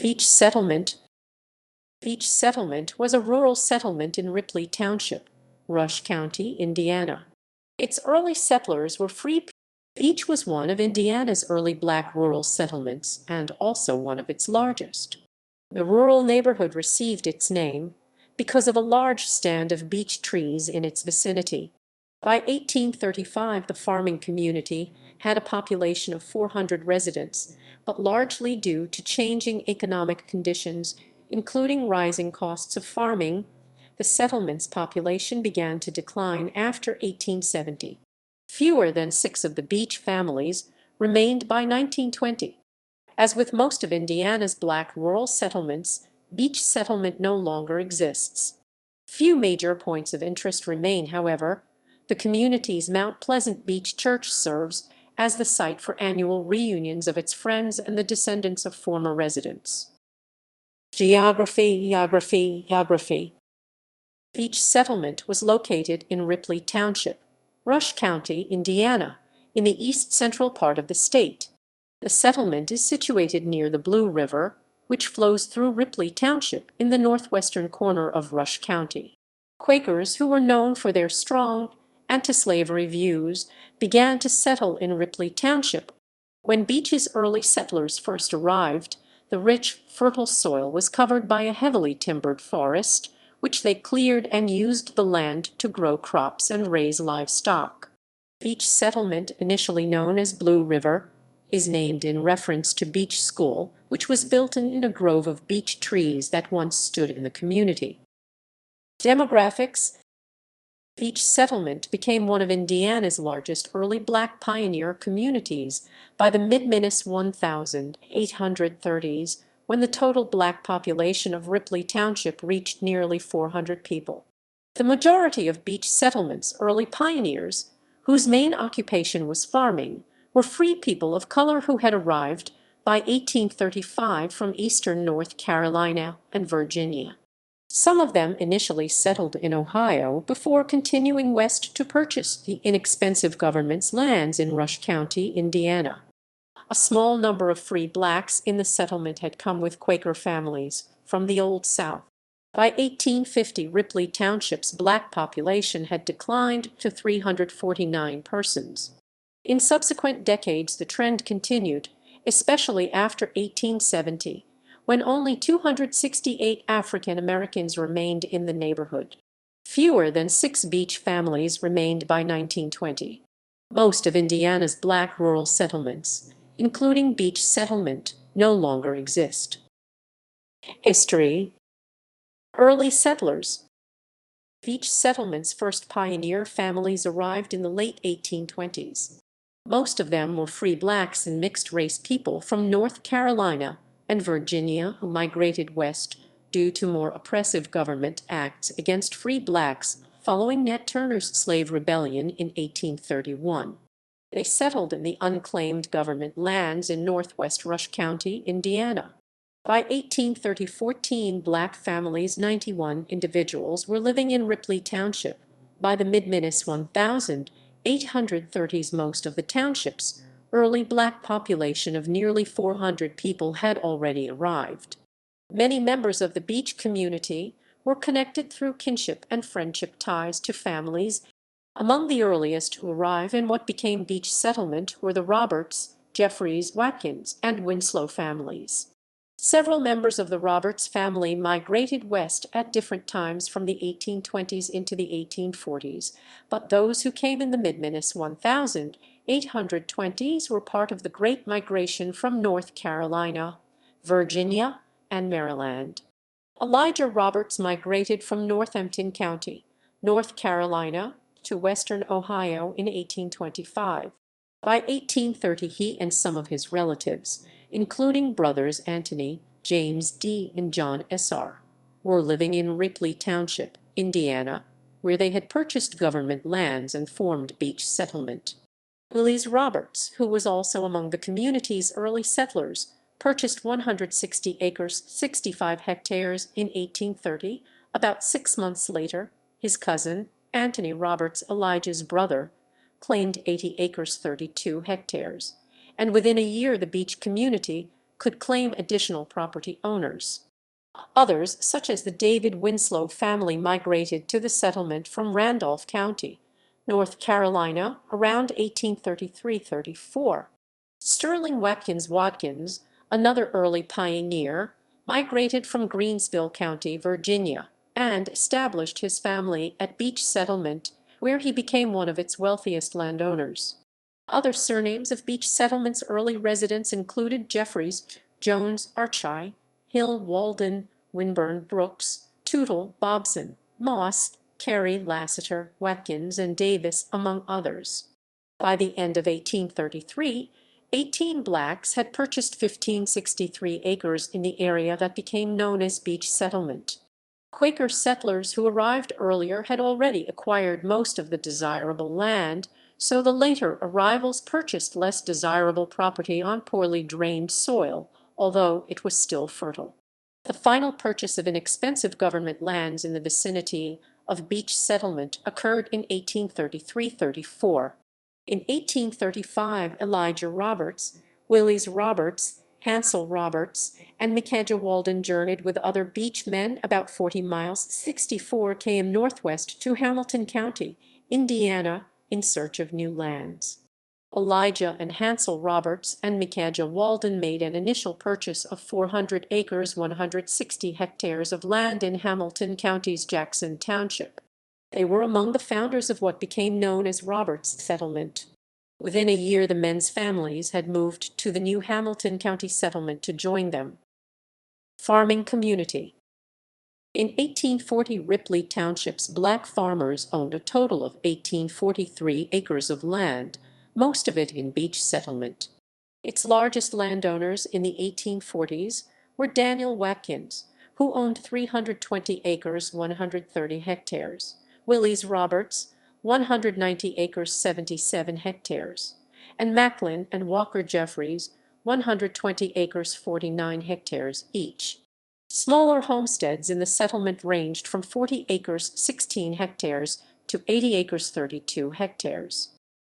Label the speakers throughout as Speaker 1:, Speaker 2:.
Speaker 1: Beech Settlement. Beech Settlement was a rural settlement in Ripley Township, Rush County, Indiana. Its early settlers were free. Beech was one of Indiana's early black rural settlements and also one of its largest. The rural neighborhood received its name because of a large stand of beech trees in its vicinity. By 1835, the farming community had a population of 400 residents, but largely due to changing economic conditions, including rising costs of farming, the settlement's population began to decline after 1870. Fewer than 6 of the Beech families remained by 1920. As with most of Indiana's black rural settlements, Beech Settlement no longer exists. Few major points of interest remain, however. The community's Mount Pleasant Beech Church serves as the site for annual reunions of its friends and the descendants of former residents. Geography. Beech Settlement was located in Ripley Township, Rush County, Indiana, in the east-central part of the state. The settlement is situated near the Blue River, which flows through Ripley Township in the northwestern corner of Rush County. Quakers, who were known for their strong anti-slavery views, began to settle in Ripley Township. When Beech's early settlers first arrived, the rich, fertile soil was covered by a heavily timbered forest, which they cleared and used the land to grow crops and raise livestock. Beech Settlement, initially known as Blue River, is named in reference to Beech School, which was built in a grove of beech trees that once stood in the community. Demographics. Beech Settlement became one of Indiana's largest early black pioneer communities by the mid-1830s, when the total black population of Ripley Township reached nearly 400 people. The majority of Beech Settlement's early pioneers, whose main occupation was farming, were free people of color who had arrived by 1835 from eastern North Carolina and Virginia. Some of them initially settled in Ohio before continuing west to purchase the inexpensive government's lands in Rush County, Indiana. A small number of free blacks in the settlement had come with Quaker families from the Old South. By 1850, Ripley Township's black population had declined to 349 persons. In subsequent decades, the trend continued, especially after 1870, when only 268 African Americans remained in the neighborhood. Fewer than 6 Beech families remained by 1920. Most of Indiana's black rural settlements, including Beech Settlement, no longer exist. History. Early settlers. Beech Settlement's first pioneer families arrived in the late 1820s. Most of them were free blacks and mixed-race people from North Carolina and Virginia who migrated west due to more oppressive government acts against free blacks following Nat Turner's slave rebellion in 1831. They settled in the unclaimed government lands in northwest Rush County, Indiana. By 1830, black families, 91 individuals, were living in Ripley Township. By the mid-1830s, most of the township's early black population of nearly 400 people had already arrived. Many members of the Beech community were connected through kinship and friendship ties to families. Among the earliest who arrived in what became Beech Settlement were the Roberts, Jeffries, Watkins, and Winslow families. Several members of the Roberts family migrated west at different times from the 1820s into the 1840s, but those who came in the mid-1820s were part of the Great Migration from North Carolina, Virginia, and Maryland. Elijah Roberts migrated from Northampton County, North Carolina, to western Ohio in 1825. By 1830, he and some of his relatives, including brothers Anthony, James D., and John S.R., were living in Ripley Township, Indiana, where they had purchased government lands and formed Beech Settlement. Willis Roberts, who was also among the community's early settlers, purchased 160 acres, 65 hectares, in 1830. About 6 months later, his cousin, Anthony Roberts, Elijah's brother, claimed 80 acres, 32 hectares, and within a year the Beech community could claim additional property owners. Others, such as the David Winslow family, migrated to the settlement from Randolph County, North Carolina, around 1833-34. Sterling Watkins, another early pioneer, migrated from Greensville County, Virginia, and established his family at Beech Settlement, where he became one of its wealthiest landowners. Other surnames of Beech Settlement's early residents included Jeffries, Jones, Archie, Hill, Walden, Winburn, Brooks, Tootle, Bobson, Moss, Carey, Lassiter, Watkins, and Davis, among others. By the end of 1833, 18 blacks had purchased 1563 acres in the area that became known as Beech Settlement. Quaker settlers who arrived earlier had already acquired most of the desirable land, so the later arrivals purchased less desirable property on poorly drained soil, although it was still fertile. The final purchase of inexpensive government lands in the vicinity of Beech Settlement occurred in 1833-34. In 1835, Elijah Roberts, Willis Roberts, Hansel Roberts, and Micajah Walden journeyed with other Beech men about 40 miles 64 km northwest to Hamilton County, Indiana, in search of new lands. Elijah and Hansel Roberts and Micajah Walden made an initial purchase of 400 acres 160 hectares of land in Hamilton County's Jackson Township. They were among the founders of what became known as Roberts Settlement. Within a year, the men's families had moved to the new Hamilton County settlement to join them. Farming community. In 1840, Ripley Township's black farmers owned a total of 1843 acres of land, most of it in Beech Settlement. Its largest landowners in the 1840s were Daniel Watkins, who owned 320 acres 130 hectares, Willis Roberts, 190 acres 77 hectares, and Macklin and Walker Jeffries, 120 acres 49 hectares each. Smaller homesteads in the settlement ranged from 40 acres 16 hectares to 80 acres 32 hectares.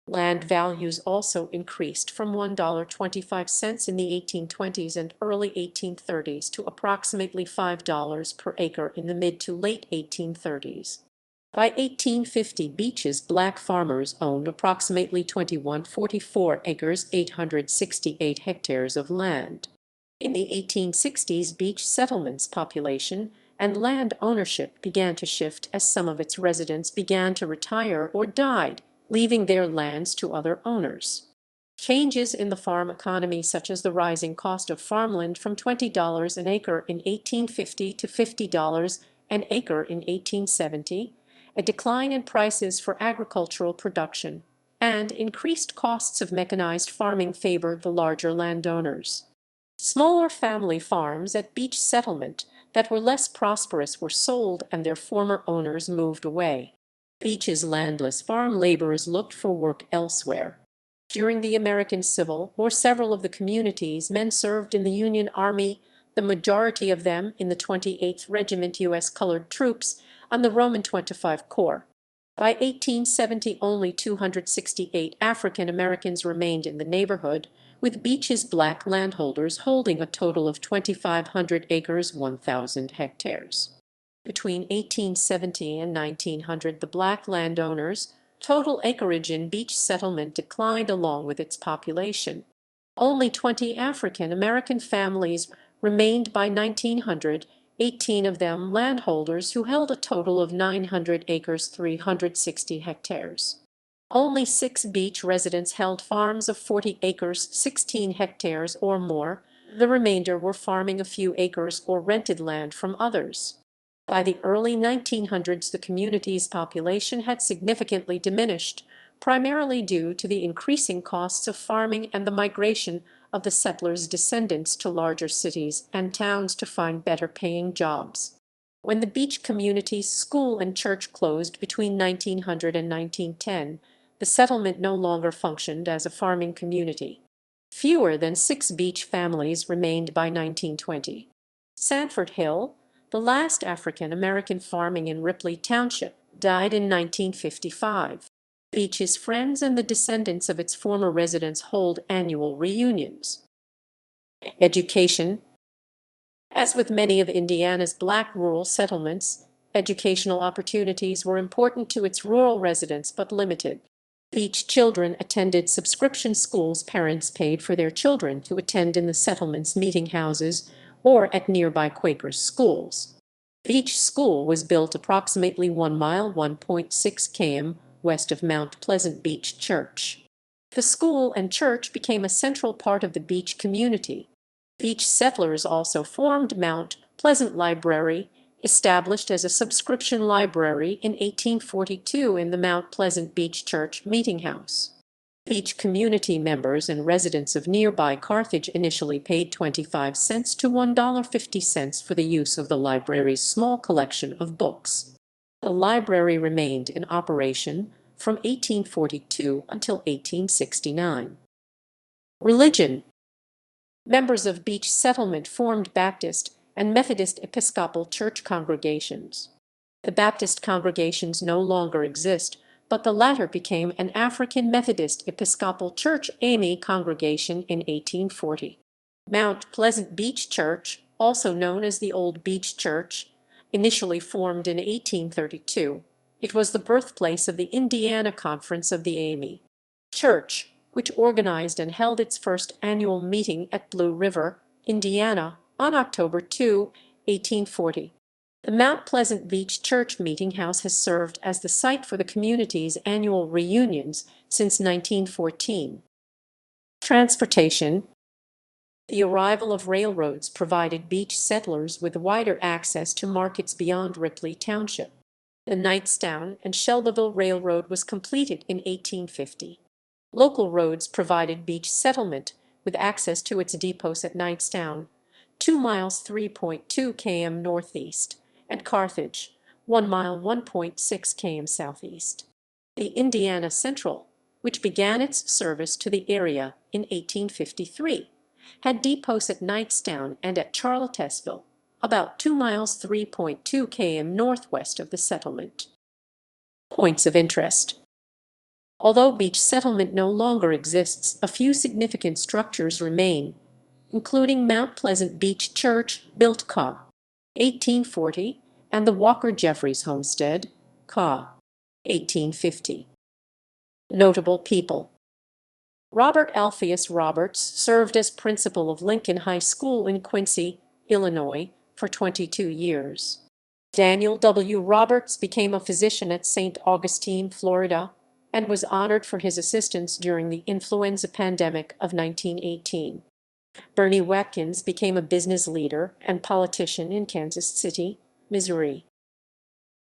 Speaker 1: Land values also increased from $1.25 in the 1820s and early 1830s to approximately $5 per acre in the mid to late 1830s. By 1850, Beech's black farmers owned approximately 2144 acres 868 hectares of land. In the 1860s, Beech Settlement's population and land ownership began to shift as some of its residents began to retire or died, leaving their lands to other owners. Changes in the farm economy, such as the rising cost of farmland from $20 an acre in 1850 to $50 an acre in 1870, a decline in prices for agricultural production, and increased costs of mechanized farming favored the larger landowners. Smaller family farms at Beech Settlement that were less prosperous were sold and their former owners moved away. Beech's landless farm laborers looked for work elsewhere. During the American Civil War, several of the community's men served in the Union Army, the majority of them in the 28th Regiment U.S. Colored Troops and the Roman 25 Corps. By 1870, only 268 African Americans remained in the neighborhood, with Beech's black landholders holding a total of 2,500 acres 1,000 hectares. Between 1870 and 1900, the black landowners' total acreage in Beech Settlement declined along with its population. Only 20 African American families remained by 1900, 18 of them landholders who held a total of 900 acres 360 hectares. Only 6 Beech residents held farms of 40 acres 16 hectares or more. The remainder were farming a few acres or rented land from others. By the early 1900s, the community's population had significantly diminished, primarily due to the increasing costs of farming and the migration of the settlers' descendants to larger cities and towns to find better-paying jobs. When the Beech community's school and church closed between 1900 and 1910, the settlement no longer functioned as a farming community. Fewer than 6 Beech families remained by 1920. Sanford Hill, the last African American farming in Ripley Township, died in 1955. Beech's friends and the descendants of its former residents hold annual reunions. Education. As with many of Indiana's black rural settlements, educational opportunities were important to its rural residents but limited. Beech children attended subscription schools parents paid for their children to attend in the settlement's meeting houses or at nearby Quakers schools. Beech School was built approximately 1 mile 1.6 km west of Mount Pleasant Beech Church. The school and church became a central part of the Beech community. Beech settlers also formed Mount Pleasant Library, established as a subscription library in 1842 in the Mount Pleasant Beech Church Meeting House. Beech community members and residents of nearby Carthage initially paid 25 cents to $1.50 for the use of the library's small collection of books. The library remained in operation from 1842 until 1869. Religion. Members of Beech Settlement formed Baptist and Methodist Episcopal Church congregations. The Baptist congregations no longer exist, but the latter became an African Methodist Episcopal Church AME congregation in 1840. Mount Pleasant Beech Church, also known as the Old Beech Church, initially formed in 1832. It was the birthplace of the Indiana Conference of the AME Church, which organized and held its first annual meeting at Blue River, Indiana, on October 2, 1840. The Mount Pleasant Beech Church Meeting House has served as the site for the community's annual reunions since 1914. Transportation. The arrival of railroads provided Beech settlers with wider access to markets beyond Ripley Township. The Knightstown and Shelbyville Railroad was completed in 1850. Local roads provided Beech Settlement with access to its depots at Knightstown, 2 miles 3.2 km northeast, and Carthage, 1 mile 1.6 km southeast. The Indiana Central, which began its service to the area in 1853, had depots at Knightstown and at Charlottesville, about 2 miles 3.2 km northwest of the settlement. Points of interest. Although Beech Settlement no longer exists, a few significant structures remain, including Mount Pleasant Beech Church, built ca. 1840, and the Walker Jeffries Homestead, ca. 1850. Notable people. Robert Alpheus Roberts served as principal of Lincoln High School in Quincy, Illinois, for 22 years. Daniel W. Roberts became a physician at St. Augustine, Florida, and was honored for his assistance during the influenza pandemic of 1918. Bernie Watkins became a business leader and politician in Kansas City, Missouri.